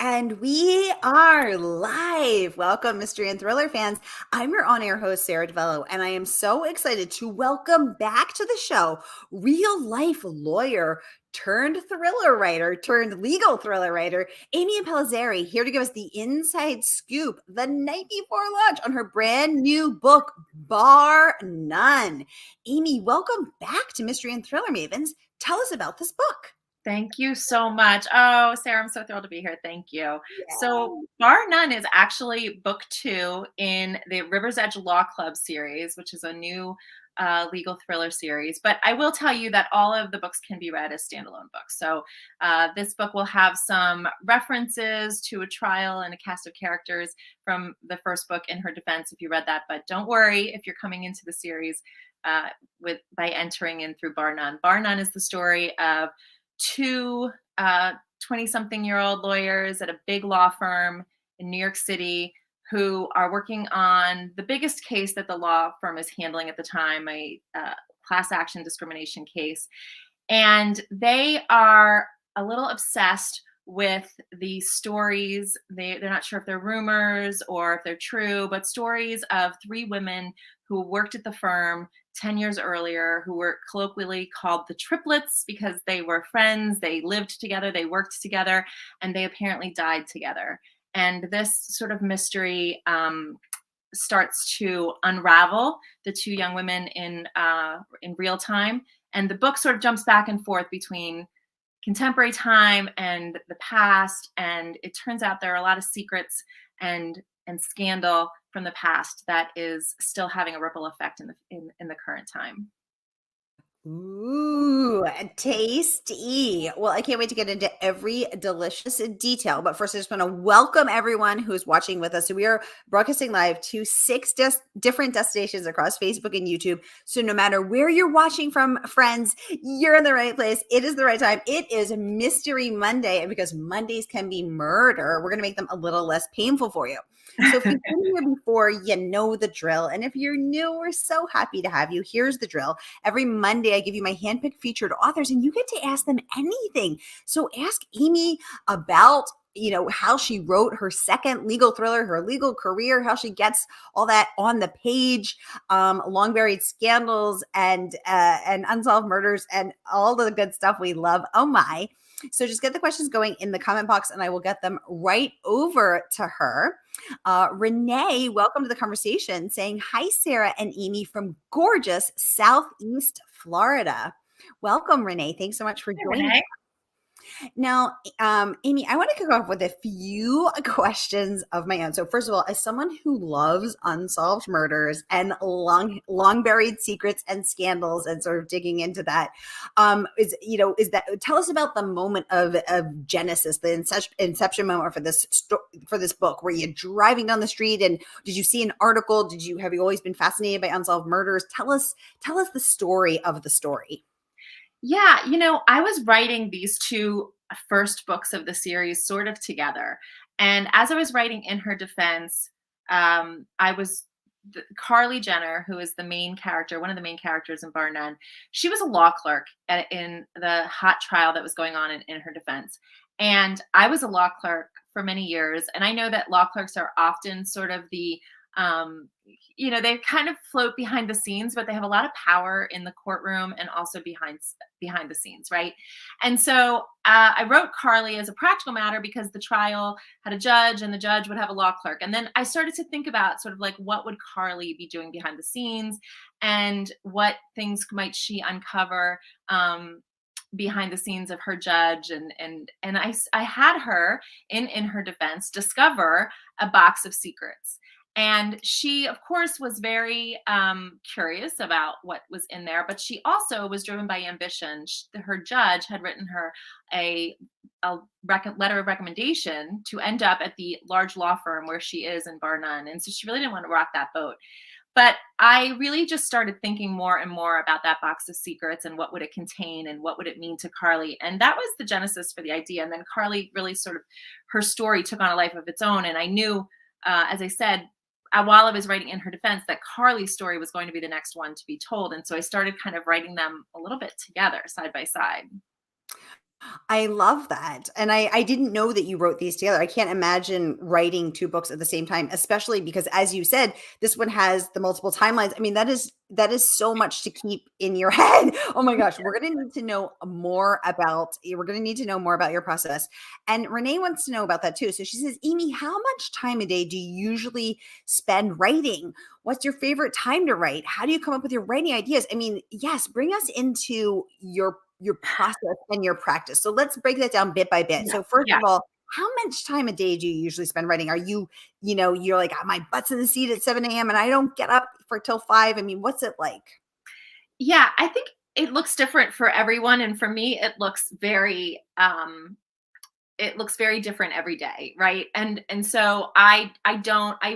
And we are live. Welcome, mystery and thriller fans. I'm your on-air host, Sara DiVello, and I am so excited to welcome back to the show real-life lawyer turned thriller writer turned legal thriller writer, Amy Impellizzeri, here to give us the inside scoop the night before launch on her brand new book, Barr None. Amy, welcome back to Mystery and Thriller Mavens. Tell us about this book. Thank you so much. Oh, Sarah, I'm so thrilled to be here. Thank you. So, Bar None is actually book 2 in the River's Edge Law Club series, which is a new legal thriller series. But I will tell you that all of the books can be read as standalone books. So, this book will have some references to a trial and a cast of characters from the first book in her defense, if you read that. But don't worry if you're coming into the series by entering in through Bar None. Bar None is the story of two 20-something-year-old lawyers at a big law firm in New York City who are working on the biggest case that the law firm is handling at the time, a class action discrimination case. And they are a little obsessed with the stories. They're not sure if they're rumors or if they're true, but stories of 3 women who worked at the firm 10 years earlier, who were colloquially called the triplets because they were friends, they lived together, they worked together, and they apparently died together. And this sort of mystery starts to unravel the 2 young women in real time. And the book sort of jumps back and forth between contemporary time and the past. And it turns out there are a lot of secrets and scandal from the past that is still having a ripple effect in the current time. Ooh, tasty. Well, I can't wait to get into every delicious detail. But first, I just want to welcome everyone who's watching with us. So we are broadcasting live to 6 different destinations across Facebook and YouTube. So no matter where you're watching from, friends, you're in the right place. It is the right time. It is Mystery Monday. And because Mondays can be murder, we're going to make them a little less painful for you. So if you've been here before, you know the drill. And if you're new, we're so happy to have you. Here's the drill. Every Monday, I give you my handpicked featured authors, and you get to ask them anything. So ask Amy about how she wrote her second legal thriller, her legal career, how she gets all that on the page, long buried scandals and unsolved murders and all the good stuff we love. Oh my. So just get the questions going in the comment box and I will get them right over to her. Renee, welcome to the conversation, saying hi, Sarah and Amy from gorgeous Southeast Florida. Welcome, Renee. Thanks so much for joining us. Now, Amy, I want to kick off with a few questions of my own. So first of all, as someone who loves unsolved murders and long buried secrets and scandals and sort of digging into that, tell us about the moment of genesis, the inception moment for this book. Were you driving down the street and did you see an article? Have you always been fascinated by unsolved murders? Tell us the story of the story. Yeah, I was writing these 2 first books of the series sort of together. And as I was writing in her defense, Carly Jenner, who is the main character, one of the main characters in Bar None, she was a law clerk in the hot trial that was going on in her defense. And I was a law clerk for many years. And I know that law clerks are often sort of they kind of float behind the scenes, but they have a lot of power in the courtroom and also behind the scenes, right? And so I wrote Carly as a practical matter because the trial had a judge and the judge would have a law clerk. And then I started to think about sort of like, what would Carly be doing behind the scenes and what things might she uncover behind the scenes of her judge. And I had her in her defense discover a box of secrets. And she, of course, was very curious about what was in there, but she also was driven by ambition. Her judge had written her a letter of recommendation to end up at the large law firm where she is in Bar None. And so she really didn't want to rock that boat. But I really just started thinking more and more about that box of secrets and what would it contain and what would it mean to Carly. And that was the genesis for the idea. And then Carly really sort of, her story took on a life of its own. And I knew, as I said, while I was writing in her defense, that Carly's story was going to be the next one to be told. And so I started kind of writing them a little bit together, side by side. I love that. And I didn't know that you wrote these together. I can't imagine writing 2 books at the same time, especially because as you said, this one has the multiple timelines. I mean, that is so much to keep in your head. Oh my gosh, we're gonna need to know more about your process. And Renee wants to know about that too. So she says, Amy, how much time a day do you usually spend writing? What's your favorite time to write? How do you come up with your writing ideas? I mean, yes, bring us into your process and your practice. So let's break that down bit by bit. Yeah. So first Yeah. of all, how much time a day do you usually spend writing? Are you, you're like, "Ah, my butt's in the seat at 7 a.m. and I don't get up for till 5." I mean, what's it like? Yeah, I think it looks different for everyone, and for me, it looks very different every day, right? And so I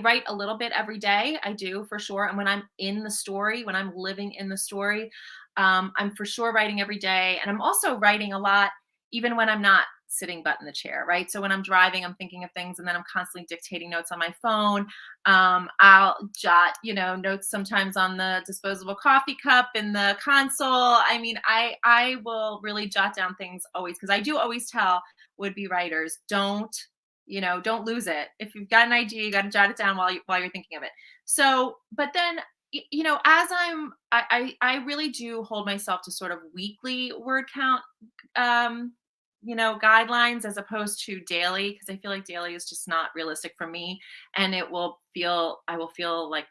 write a little bit every day. I do for sure. And when I'm in the story, when I'm living in the story, I'm for sure writing every day. And I'm also writing a lot, even when I'm not sitting butt in the chair, right? So when I'm driving, I'm thinking of things, and then I'm constantly dictating notes on my phone. I'll jot, notes sometimes on the disposable coffee cup in the console. I mean, I will really jot down things always, because I do always tell would-be writers, don't lose it. If you've got an idea, you got to jot it down while you're thinking of it. So, but then as I really do hold myself to sort of weekly word count um guidelines, as opposed to daily, because I feel like daily is just not realistic for me, and I will feel like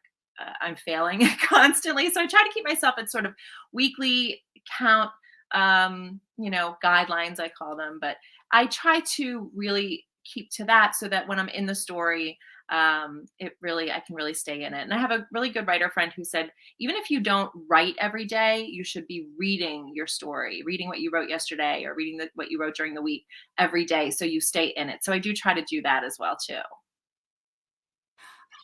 I'm failing constantly. So I try to keep myself at sort of weekly count, guidelines, I call them. But I try to really keep to that, so that when I'm in the story, I can really stay in it. And I have a really good writer friend who said, even if you don't write every day, you should be reading your story, reading what you wrote yesterday, or reading what you wrote during the week every day, so you stay in it. So I do try to do that as well too.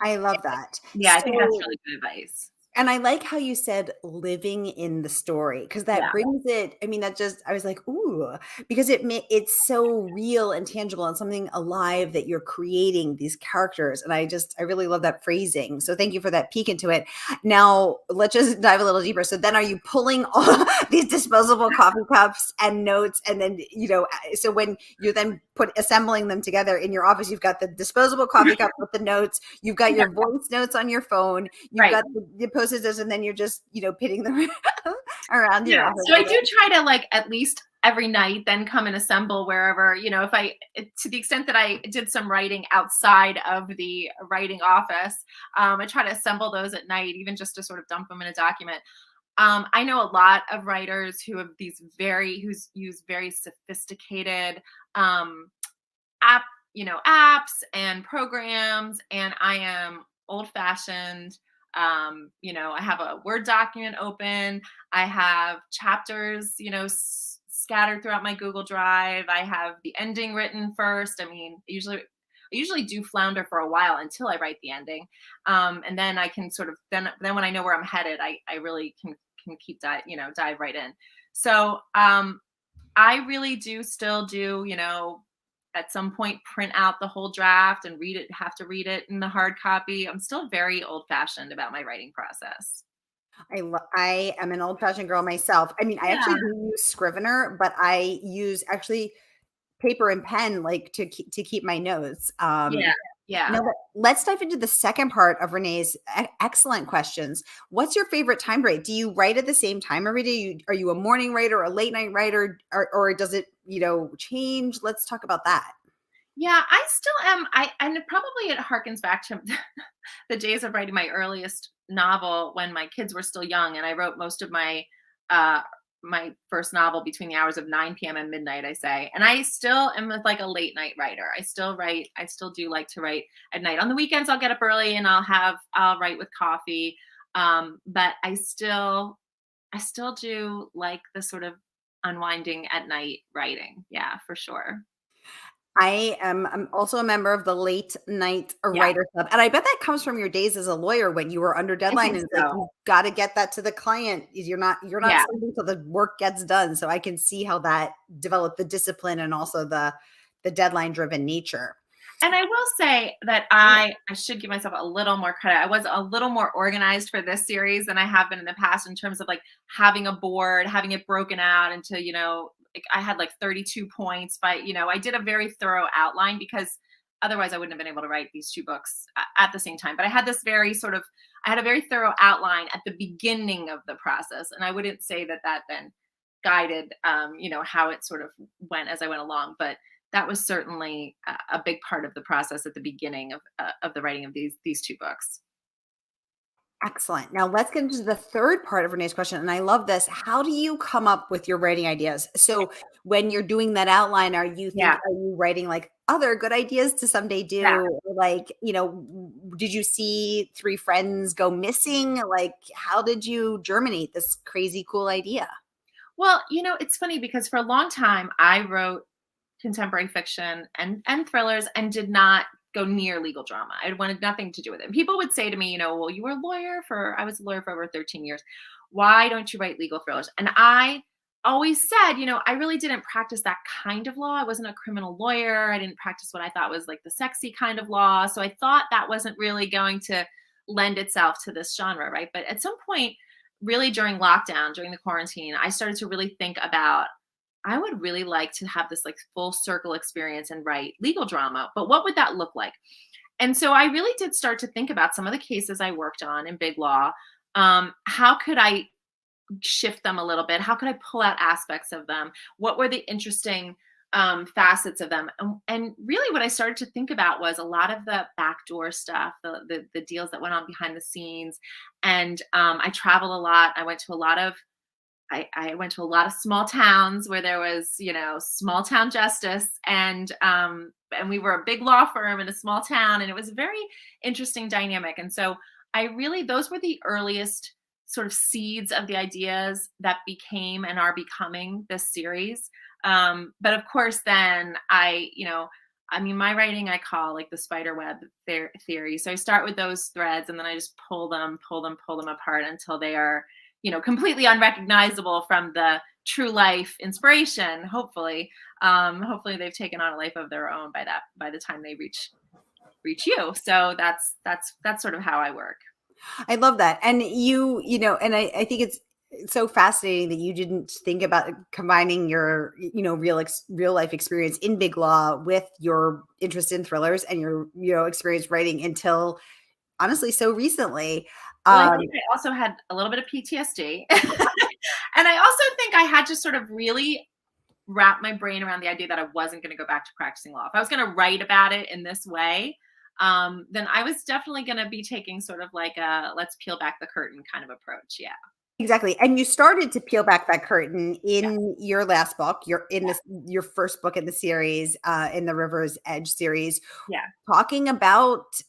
I love that. Yeah, I think that's So really good advice. and I like how you said living in the story, because that Yeah. brings it. I mean, that just, I was like, ooh, because it's so real and tangible and something alive that you're creating these characters. And I really love that phrasing. So thank you for that peek into it. Now let's just dive a little deeper. So then are you pulling all these disposable coffee cups and notes? And then, so when you're then assembling them together in your office, you've got the disposable coffee cup with the notes, you've got Yeah, your voice notes on your phone, you've right. got the post-it notes, and then you're just, pitting them around your Yeah. office. So I do try to, like, at least every night, then come and assemble wherever, to the extent that I did some writing outside of the writing office, I try to assemble those at night, even just to sort of dump them in a document. I know a lot of writers who have who's use very sophisticated um, app, apps and programs, and I am old fashioned. I have a Word document open. I have chapters, scattered throughout my Google Drive. I have the ending written first. I mean, I usually do flounder for a while until I write the ending, and then I can sort of then when I know where I'm headed, I really can dive right in. So I really do still do, at some point print out the whole draft and have to read it in the hard copy. I'm still very old fashioned about my writing process. I am an old-fashioned girl myself. I mean, I actually Yeah. do use Scrivener, but I use actually paper and pen, like, to keep my notes. Yeah. Now Yeah. let's dive into the second part of Renee's excellent questions. What's your favorite time to write? Do you write at the same time every day? Are you a morning writer, a late night writer, or does it, change? Let's talk about that. Yeah, I still am. And it harkens back to the days of writing my earliest novel when my kids were still young, and I wrote most of uh my first novel between the hours of 9 p.m. and midnight, I say. And I still am like a late night writer. I still do like to write at night. On the weekends I'll get up early and I'll write with coffee. But I still do like the sort of unwinding at night writing. Yeah, for sure. I'm also a member of the late night Yeah, writer club, and I bet that comes from your days as a lawyer when you were under I deadline, think and it's like so. you got to get that to the client. You're not Yeah. sleeping till the work gets done. So I can see how that developed the discipline and also the deadline driven nature. And I will say that Yeah. I should give myself a little more credit. I was a little more organized for this series than I have been in the past, in terms of, like, having a board, having it broken out into, I had like 32 points by, I did a very thorough outline because otherwise I wouldn't have been able to write these two books at the same time. But I had this very sort of, I had a very thorough outline at the beginning of the process. And I wouldn't say that that then guided, how it sort of went as I went along. But that was certainly a big part of the process at the beginning of the writing of these two books. Excellent. Now let's get into the third part of Renee's question. And I love this. How do you come up with your writing ideas? So when you're doing that outline, Yeah, are you writing like other good ideas to someday yeah. do? Or like, did you see three friends go missing? Like, how did you germinate this crazy cool idea? Well, it's funny because for a long time I wrote contemporary fiction and thrillers and did not go near legal drama. I wanted nothing to do with it. And people would say to me, well, you were a lawyer for I was a lawyer for over 13 years. Why don't you write legal thrillers? And I always said, I really didn't practice that kind of law. I wasn't a criminal lawyer. I didn't practice what I thought was like the sexy kind of law. So I thought that wasn't really going to lend itself to this genre, right? But at some point, really during lockdown, during the quarantine, I started to really think about I would really like to have this like full circle experience and write legal drama, but what would that look like? And so I really did start to think about some of the cases I worked on in big law. How could I shift them a little bit? How could I pull out aspects of them? What were the interesting facets of them? And really, what I started to think about was a lot of the backdoor stuff, the deals that went on behind the scenes. And I traveled a lot. I went to a lot of small towns where there was, small town justice, and we were a big law firm in a small town, and it was a very interesting dynamic. And so those were the earliest sort of seeds of the ideas that became and are becoming this series. But of course, then my writing I call like the spider web theory. So I start with those threads, and then I just pull them apart until they are completely unrecognizable from the true life inspiration. Hopefully they've taken on a life of their own by the time they reach you. So that's sort of how I work. I love that. And and I think it's so fascinating that you didn't think about combining your, real life experience in big law with your interest in thrillers and your, experience writing until honestly so recently. Well, I Um, think I also had a little bit of PTSD. And I also think I had to sort of really wrap my brain around the idea that I wasn't going to go back to practicing law. If I was going to write about it in this way, then I was definitely going to be taking sort of like a let's peel back the curtain kind of approach. Yeah. Exactly. And you started to peel back that curtain Yeah. in your last book. You're in Yeah. your first book in the series, in the River's Edge series, Yeah. talking about,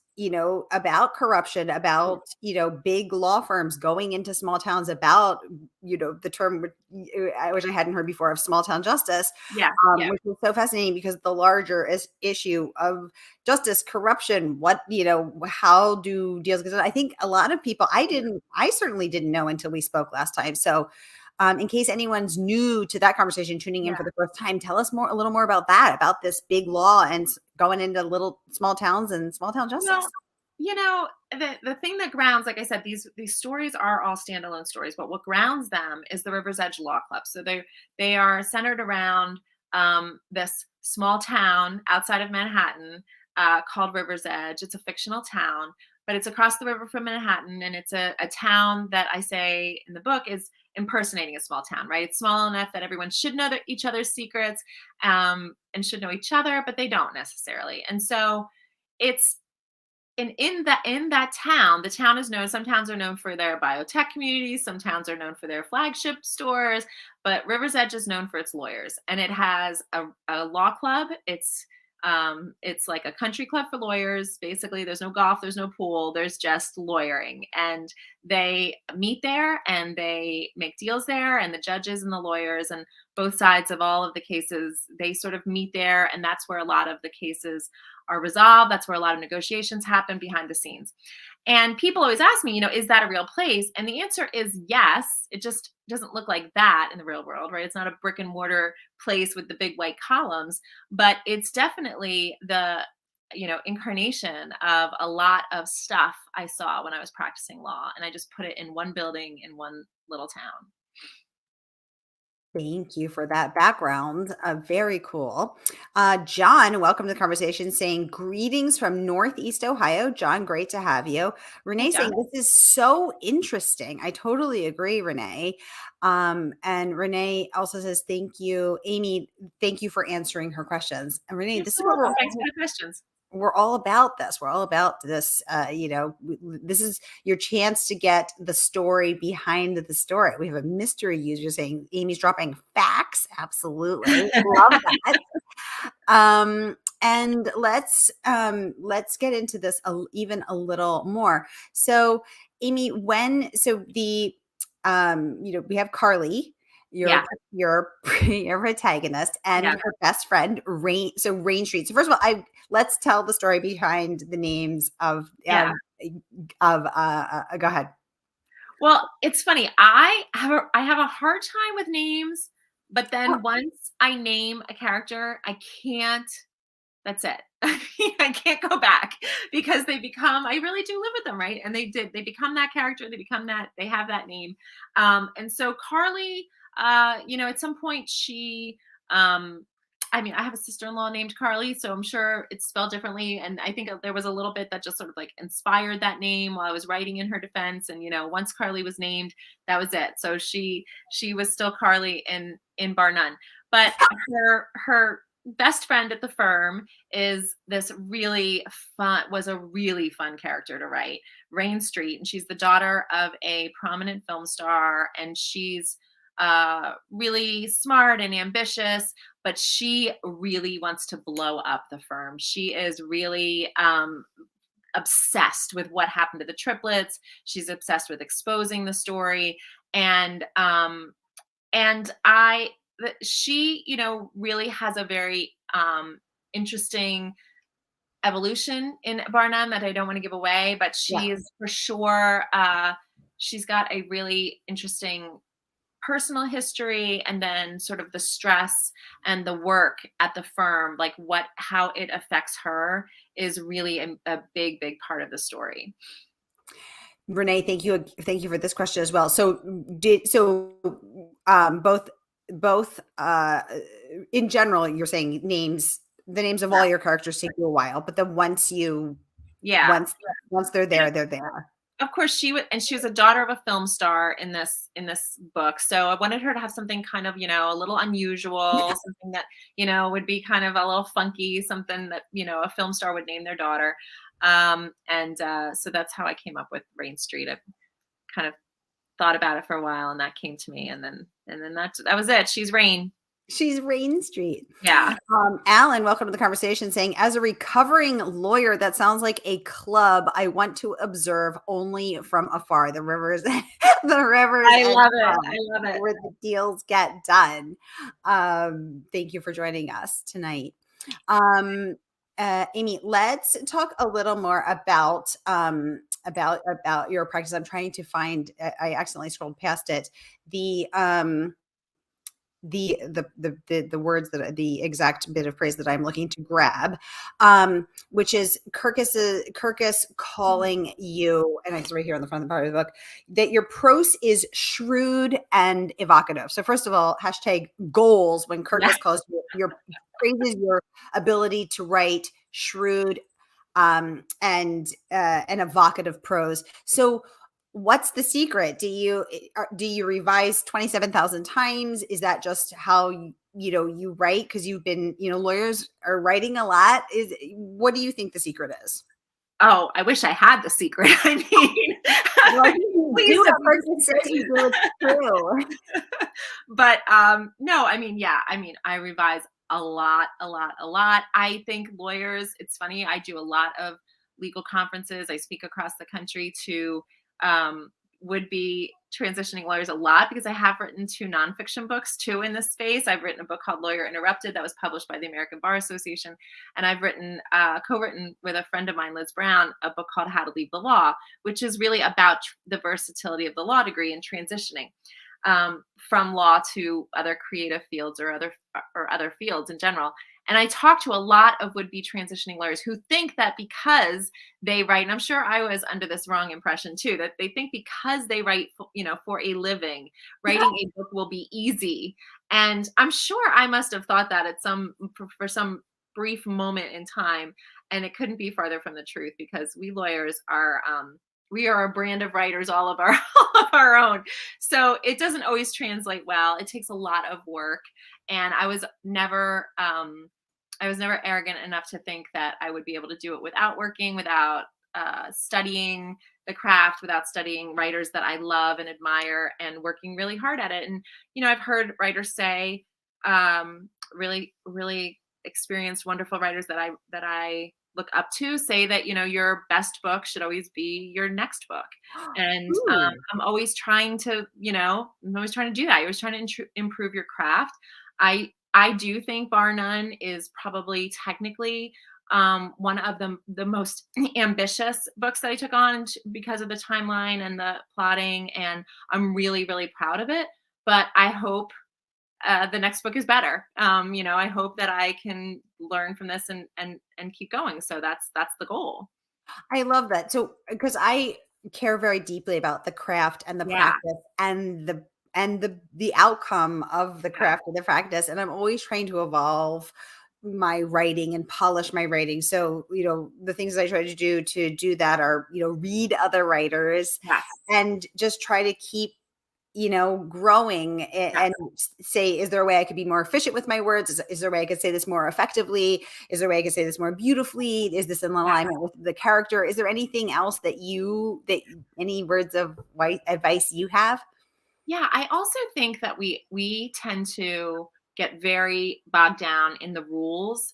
about corruption, Yeah. about, big law firms going into small towns, about, the term which I hadn't heard before of small town justice, Yeah. Yeah. which was so fascinating because the larger issue of justice, corruption, how do deals get done? I think a lot of people, I certainly didn't know until we spoke last time. So, in case anyone's new to that conversation, tuning in Yeah. for the first time, tell us a little more about that, about this big law and going into little small towns and small town justice. Well, the thing that grounds, like I said, these stories are all standalone stories, but what grounds them is the River's Edge Law Club. So they are centered around this small town outside of Manhattan called River's Edge. It's a fictional town, but it's across the river from Manhattan, and it's a town that I say in the book is impersonating a small town. Right? It's small enough that everyone should know each other's secrets and should know each other, but they don't necessarily. And so it's in that town, the town is known. Some towns are known for their biotech communities. Some towns are known for their flagship stores. But River's Edge is known for its lawyers, and it has a law club. It's like a country club for lawyers. Basically, there's no golf, there's no pool, there's just lawyering, and they meet there and they make deals there. And the judges and the lawyers and both sides of all of the cases, they sort of meet there, and that's where a lot of the cases are resolved. That's where a lot of negotiations happen behind the scenes. And people always ask me, is that a real place? And the answer is yes. It just doesn't look like that in the real world, right? It's not a brick and mortar place with the big white columns, but it's definitely the incarnation of a lot of stuff I saw when I was practicing law. And I just put it in one building in one little town. Thank you for that background. Very cool. John, welcome to the conversation, saying greetings from Northeast Ohio. John, great to have you. Hey, Renee saying John. this is so interesting. I totally agree, Renee. And Renee also says, thank you. Amy, thank you for answering her questions. And Renee, You're this so is what welcome. Thanks for the questions. we're all about this. We're all about this. This is your chance to get the story behind the story. We have a mystery user saying Amy's dropping facts. Absolutely. Love that. And let's get into this even a little more. So Amy, we have Carly, Yeah. your your protagonist, and Yeah. her best friend Rain. So Rain Street. So first of all, let's tell the story behind the names of Yeah. go ahead. Well, it's funny. I have a hard time with names, but then once I name a character, I can't. That's it. I can't go back because they become. I really do live with them, right? And they did. They become that character. They become that. They have that name. And so Carly, at some point she. Um, I mean, I have a sister-in-law named Carly, so I'm sure it's spelled differently. And I think there was a little bit that just sort of like inspired that name while I was writing in her defense. And once Carly was named, that was it. So she was still Carly in bar none. But her best friend at the firm is this was a really fun character to write, Rain Street. And she's the daughter of a prominent film star. And she's really smart and ambitious, but she really wants to blow up the firm. She is really obsessed with what happened to the triplets. She's obsessed with exposing the story. And she really has a very interesting evolution in Barnum that I don't want to give away, but Yeah. she is for sure she's got a really interesting personal history, and then sort of the stress and the work at the firm, like how it affects her, is really a big part of the story. Renee, thank you for this question as well. So both in general, you're saying the names of all your characters take you a while, but then Yeah, once they're there, they're there. of course she was a daughter of a film star in this book, so I wanted her to have something kind of a little unusual, something that would be kind of a little funky, something that a film star would name their daughter. And so that's how I came up with Rain Street. I kind of thought about it for a while, and that came to me, and then that was it. She's Rain. She's Rain Street. Yeah. Alan, welcome to the conversation, saying, as a recovering lawyer, that sounds like a club I want to observe only from afar. The rivers, the rivers. I love it. I love it. Where the deals get done. Thank you for joining us tonight. Amy, let's talk a little more about your practice. I'm trying to find. I accidentally scrolled past it. The words that the exact bit of praise that I'm looking to grab, which is Kirkus calling you, and it's right here on the front of the part of the book, that your prose is shrewd and evocative. So first of all, hashtag goals when Kirkus calls you, praises your ability to write shrewd and evocative prose. So what's the secret? Do you revise 27,000 times? Is that just how you write? Because you've been, lawyers are writing a lot. What do you think the secret is? Oh, I wish I had the secret. I mean, Well, please you don't says you do it true. But no, I mean, yeah, I mean, I revise a lot. I think lawyers, it's funny, I do a lot of legal conferences. I speak across the country to would be transitioning lawyers a lot, because I have written 2 nonfiction books too in this space. I've written a book called Lawyer Interrupted that was published by the American Bar Association. And I've co-written with a friend of mine, Liz Brown, a book called How to Leave the Law, which is really about the versatility of the law degree and transitioning from law to other creative fields or other fields in general. And I talk to a lot of would-be transitioning lawyers who think that because they write, and I'm sure I was under this wrong impression too, that they think because they write, for a living, writing a book will be easy. And I'm sure I must have thought that for some brief moment in time. And it couldn't be farther from the truth, because we lawyers are, we are a brand of writers all of our all of our own. So it doesn't always translate well. It takes a lot of work. And I was never arrogant enough to think that I would be able to do it without working, without studying the craft, without studying writers that I love and admire, and working really hard at it. And I've heard writers say, really, really experienced, wonderful writers that I look up to, say that your best book should always be your next book. And Ooh. I'm always trying to, I'm always trying to do that. You're always trying to improve your craft. I do think Bar None is probably technically one of the most ambitious books that I took on, because of the timeline and the plotting, and I'm really, really proud of it. But I hope the next book is better. I hope that I can learn from this and keep going. So that's the goal. I love that. So, because I care very deeply about the craft and the Yeah, practice and the outcome of the yeah, craft and the practice, and I'm always trying to evolve my writing and polish my writing. So, the things I try to do that are, read other writers yes, and just try to keep growing yes, and say, is there a way I could be more efficient with my words? Is there a way I could say this more effectively? Is there a way I could say this more beautifully? Is this in yes. alignment with the character? Is there anything else any words of advice you have? Yeah, I also think that we tend to get very bogged down in the rules.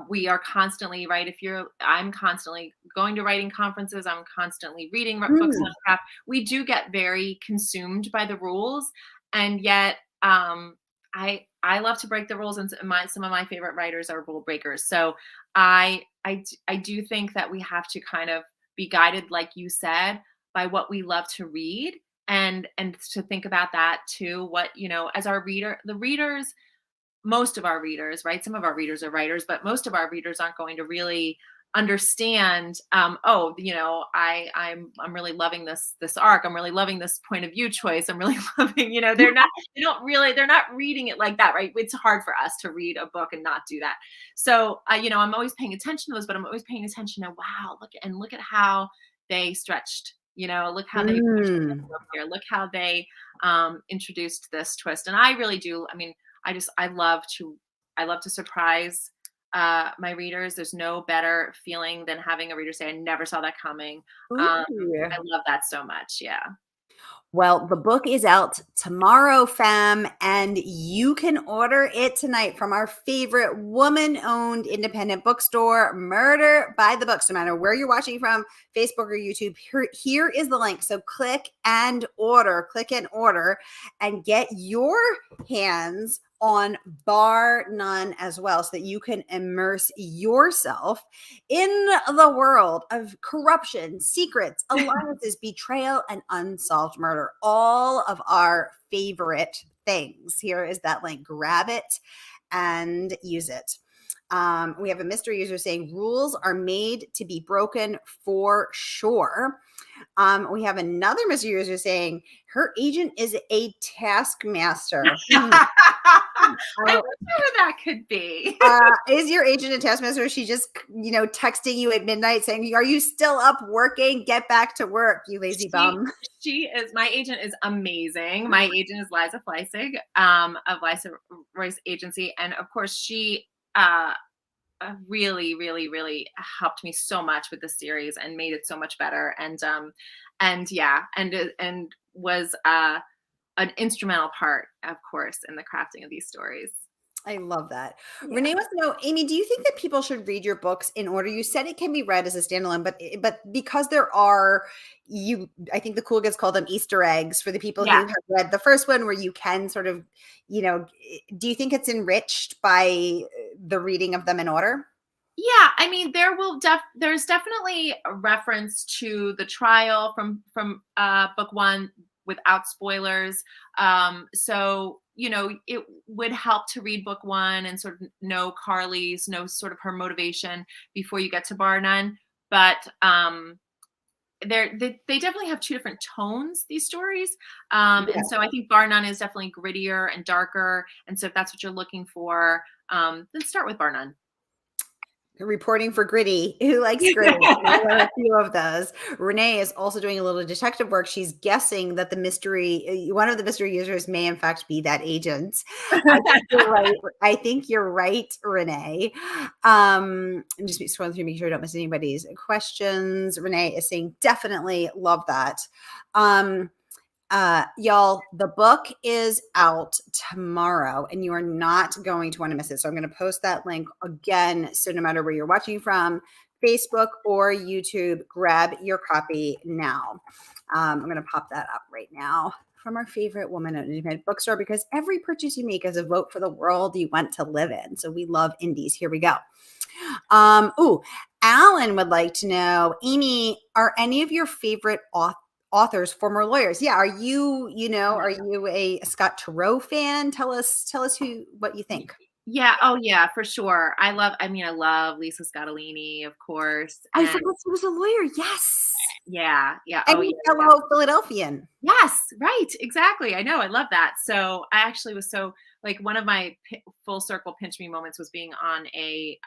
We are constantly, right. I'm constantly going to writing conferences. I'm constantly reading books on Mm. craft. We do get very consumed by the rules, and yet, I love to break the rules, and some of my favorite writers are rule breakers. So I do think that we have to kind of be guided, like you said, by what we love to read, and to think about that too. What, as our reader, the readers, most of our readers, right, some of our readers are writers, but most of our readers aren't going to really understand, oh, I'm really loving this arc, I'm really loving this point of view choice, I'm really loving, they're not reading it like that, right? It's hard for us to read a book and not do that. So I'm always paying attention to those, but I'm always paying attention to, wow, look at how they stretched, look how they pushed this Mm. up here, look how they introduced this twist. And I really do, I mean, I love to surprise my readers. There's no better feeling than having a reader say, "I never saw that coming." Um, Ooh. I love that so much. Yeah. Well, the book is out tomorrow, fam, and you can order it tonight from our favorite woman-owned independent bookstore, Murder by the Books. No matter where you're watching from, Facebook or YouTube, here is the link. So click and order, and get your hands on Bar None as well, so that you can immerse yourself in the world of corruption, secrets, alliances, betrayal, and unsolved murder. All of our favorite things. Here is that link. Grab it and use it. We have a mystery user saying rules are made to be broken for sure. We have another mystery user saying her agent is a taskmaster. I wonder who that could be. Is your agent a taskmaster? Is she just, texting you at midnight saying, "Are you still up working? Get back to work, you lazy She bum." she is my agent is amazing. My agent is Liza Fleissig, of Liza Royce Agency, and of course she really, really, really helped me so much with the series and made it so much better. And yeah, and was an instrumental part, of course, in the crafting of these stories. I love that. Yeah. Renee wants to know, Amy, do you think that people should read your books in order? You said it can be read as a standalone, but because there are I think the cool kids call them Easter eggs for the people who Yeah. have read the first one, where you can sort of, do you think it's enriched by the reading of them in order? Yeah, I mean, there's definitely a reference to the trial from book one. without spoilers. So, it would help to read book one and sort of know sort of her motivation before you get to Bar None. But they definitely have two different tones, these stories. Yeah. And so I think Bar None is definitely grittier and darker. And so if that's what you're looking for, then start with Bar None. Reporting for Gritty. Who likes Gritty? There are a few of those. Renee is also doing a little detective work. She's guessing that one of the mystery users may in fact be that agent. I think you're right. I think you're right, Renee. I'm just scrolling through, making sure I don't miss anybody's questions. Renee is saying definitely love that. Y'all, the book is out tomorrow and you are not going to want to miss it. So I'm going to post that link again. So no matter where you're watching from, Facebook or YouTube, grab your copy now. I'm going to pop that up right now from our favorite woman at an independent bookstore, because every purchase you make is a vote for the world you want to live in. So we love indies. Here we go. Alan would like to know, Amy, are any of your favorite authors former lawyers? Yeah. Are you a Scott Turow fan? Tell us what you think. Yeah. Oh yeah, for sure. I love Lisa Scottolini, of course. I forgot she was a lawyer. Yes. Yeah. Yeah. And Oh a yeah. fellow Philadelphian. Yes, right. Exactly. I know. I love that. So I actually was like, one of my full circle pinch me moments was being on a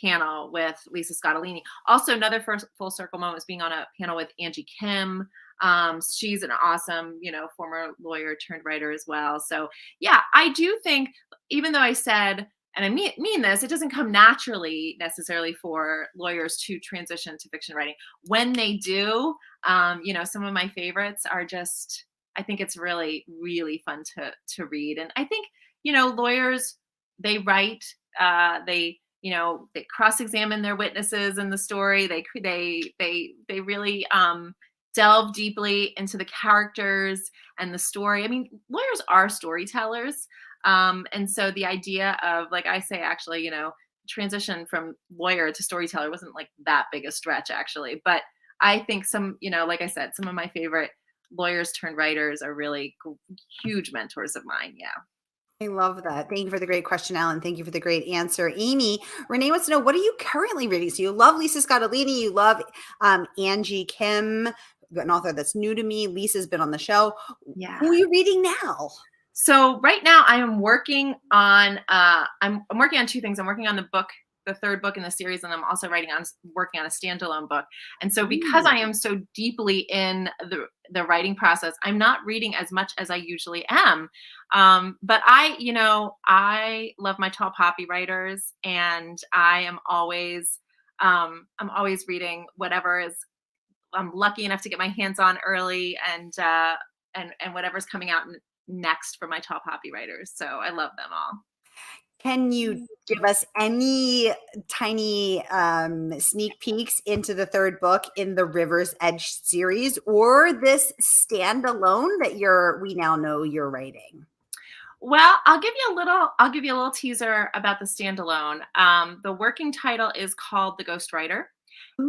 panel with Lisa Scottolini. Also, another first full circle moment was being on a panel with Angie Kim. She's an awesome, former lawyer turned writer as well. So yeah, I do think, even though I said, and I mean this, it doesn't come naturally necessarily for lawyers to transition to fiction writing. When they do, some of my favorites are just, I think it's really, really fun to read. And I think, lawyers, they write, they cross-examine their witnesses in the story. They really delve deeply into the characters and the story. I mean, lawyers are storytellers. And so the idea of, like I say, actually, transition from lawyer to storyteller wasn't like that big a stretch, actually. But I think like I said, some of my favorite lawyers turned writers are really huge mentors of mine. Yeah. I love that. Thank you for the great question, Alan. Thank you for the great answer. Amy, Renee wants to know, what are you currently reading? So you love Lisa Scottolini, you love Angie Kim, an author that's new to me. Lisa's been on the show. Yeah. Who are you reading now? So right now I am working on I'm working on two things. I'm working on the third book in the series, and I'm also working on a standalone book. And so because I am so deeply in the writing process, I'm not reading as much as I usually am. But I love my tall poppy writers, and I'm always reading whatever I'm lucky enough to get my hands on early, and whatever's coming out next for my tall poppy writers. So I love them all. Can you give us any tiny sneak peeks into the third book in the River's Edge series, or this standalone that we now know you're writing? Well, I'll give you a little teaser about the standalone. The working title is called The Ghostwriter.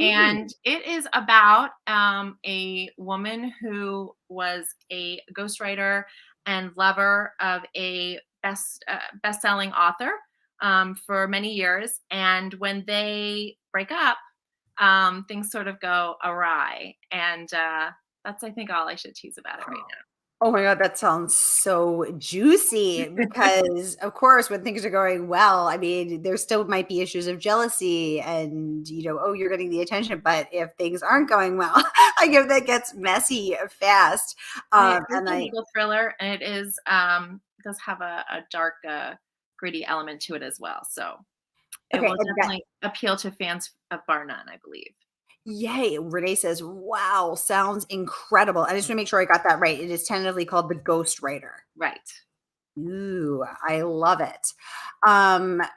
And it is about a woman who was a ghostwriter and lover of a best-selling author for many years. And when they break up, things sort of go awry. And that's, I think, all I should tease about it right now. Oh my God, that sounds so juicy, because of course, when things are going well, I mean, there still might be issues of jealousy and, you're getting the attention. But if things aren't going well, I give that gets messy fast. It's a legal thriller, and it does have a dark, gritty element to it as well. So it will definitely appeal to fans of Bar None, I believe. Yay. Renee says, wow, sounds incredible. I just want to make sure I got that right. It is tentatively called The Ghostwriter. Right. Ooh, I love it.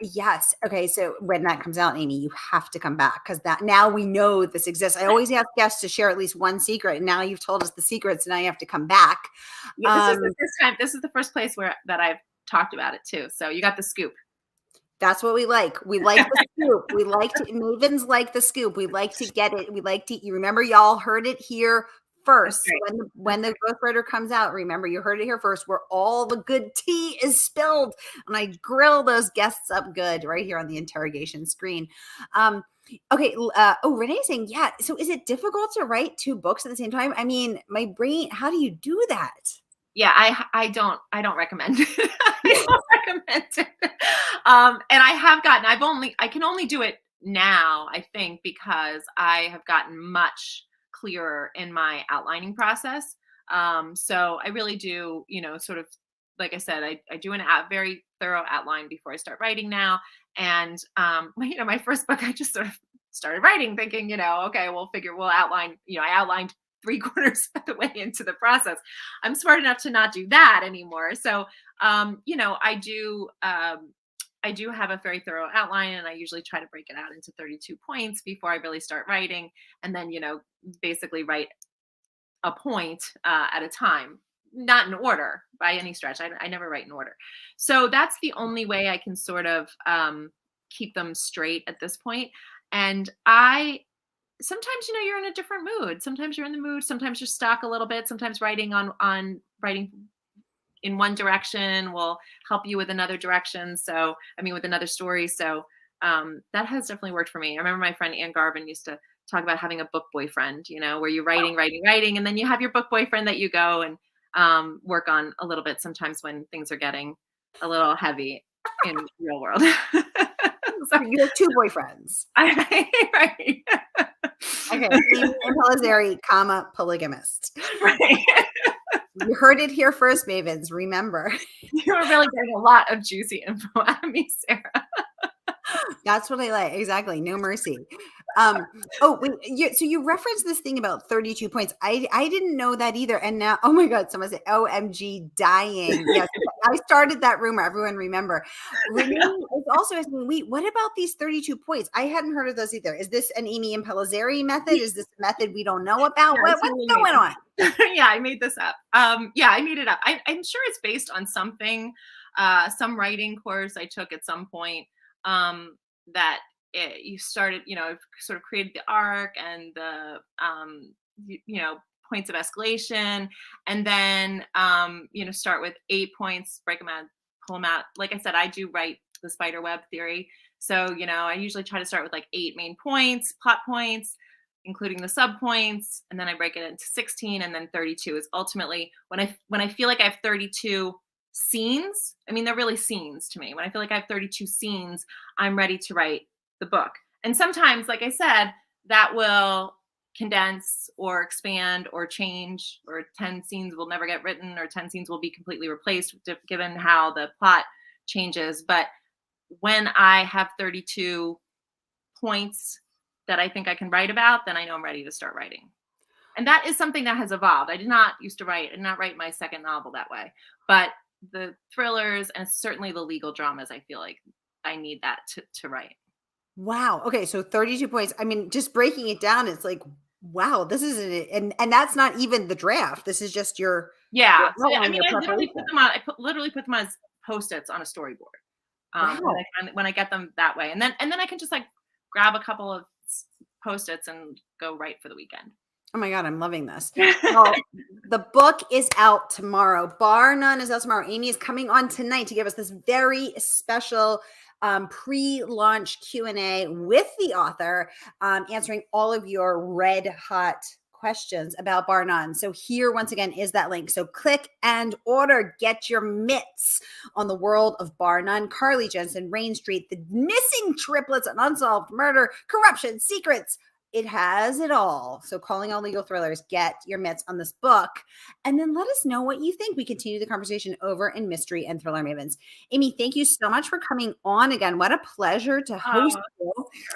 Yes. Okay. So when that comes out, Amy, you have to come back, because now we know this exists. I always ask guests to share at least one secret, and now you've told us the secrets. So now you have to come back. Yeah, this is the first time. This is the first place that I've talked about it too. So you got the scoop. That's what we like. We like the scoop. Mavens like the scoop. We like to get it. You remember, y'all heard it here first. That's So great. when the ghostwriter comes out, remember, you heard it here first, where all the good tea is spilled, and I grill those guests up good right here on the interrogation screen. Okay. Renee's saying, yeah. So is it difficult to write 2 books at the same time? I mean, my brain, how do you do that? Yeah, I don't recommend it. I don't recommend it. And I can only do it now, I think, because I have gotten much clearer in my outlining process. So I really do, sort of, like I said, I do very thorough outline before I start writing now. And my first book, I just sort of started writing, thinking, okay, we'll outline. I outlined 3/4 of the way into the process. I'm smart enough to not do that anymore. So, I do have a very thorough outline, and I usually try to break it out into 32 points before I really start writing, and then basically write a point at a time, not in order by any stretch. I never write in order, so that's the only way I can sort of keep them straight at this point. And I sometimes you're in a different mood. Sometimes you're in the mood, sometimes you're stuck a little bit. Sometimes writing in one direction will help you with another direction. So with another story. So that has definitely worked for me. I remember my friend Ann Garvin used to talk about having a book boyfriend, where you're writing, and then you have your book boyfriend that you go and work on a little bit sometimes when things are getting a little heavy in the real world. So you have 2 boyfriends. Right. Okay. Amy Impellizzeri, polygamist. Right. You heard it here first, Mavens. Remember. You were really getting a lot of juicy info out of me, Sarah. That's what I like. Exactly. No mercy. Wait, so you referenced this thing about 32 points. I didn't know that either. And now, oh my God, someone said, OMG, dying. Yes, I started that rumor. Everyone remember. Renee is also asking, wait, what about these 32 points? I hadn't heard of those either. Is this an Amy Impellizzeri method? Is this a method we don't know about? Yeah, What's going on? Yeah, I made this up. Yeah, I made it up. I'm sure it's based on something, some writing course I took at some point. That you started, sort of created the arc and the, points of escalation, and then, start with 8 points, break them out, pull them out. Like I said, I do write the spider web theory. So, I usually try to start with like 8 main points, plot points, including the sub points, and then I break it into 16, and then 32 is ultimately when I feel like I have 32 scenes. They're really scenes to me. When I feel like I have 32 scenes, I'm ready to write the book. And sometimes, like I said, that will condense or expand or change, or 10 scenes will never get written, or 10 scenes will be completely replaced given how the plot changes. But when I have 32 points that I think I can write about, then I know I'm ready to start writing. And that is something that has evolved. I did not write my second novel that way. But the thrillers and certainly the legal dramas, I feel like I need that to write. Wow. Okay. So 32 points. Just breaking it down, it's like, wow, this is it. And that's not even the draft. This is just your, Yeah. your So, outline, your I literally preparation. put them on. Literally put them as post-its on a storyboard. Wow. When I get them that way, and then I can just like grab a couple of post-its and go write for the weekend. Oh my God, I'm loving this. Well, the book is out tomorrow. Barr None is out tomorrow. Amy is coming on tonight to give us this very special pre-launch Q&A with the author, answering all of your red hot questions about Barr None. So here, once again, is that link. So click and order. Get your mitts on the world of Barr None. Carly Jensen, Rain Street, the missing triplets, an unsolved murder, corruption, secrets. It has it all. So calling all legal thrillers, get your mitts on this book. And then let us know what you think. We continue the conversation over in Mystery and Thriller Mavens. Amy, thank you so much for coming on again. What a pleasure to host you.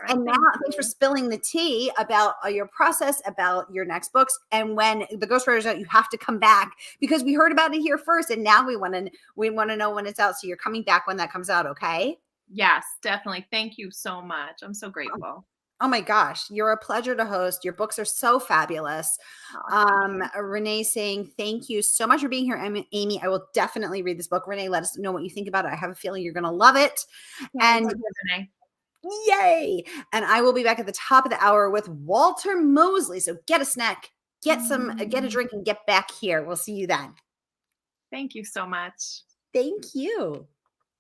And now, thanks for spilling the tea about your process, about your next books. And when the ghostwriter's out, you have to come back because we heard about it here first. And now we want to know when it's out. So you're coming back when that comes out, okay? Yes, definitely. Thank you so much. I'm so grateful. Oh my gosh, you're a pleasure to host. Your books are so fabulous. Renee saying, thank you so much for being here, Amy. I will definitely read this book. Renee, let us know what you think about it. I have a feeling you're going to love it. And Renee. Yay. And I will be back at the top of the hour with Walter Mosley. So get a snack, get a drink and get back here. We'll see you then. Thank you so much. Thank you.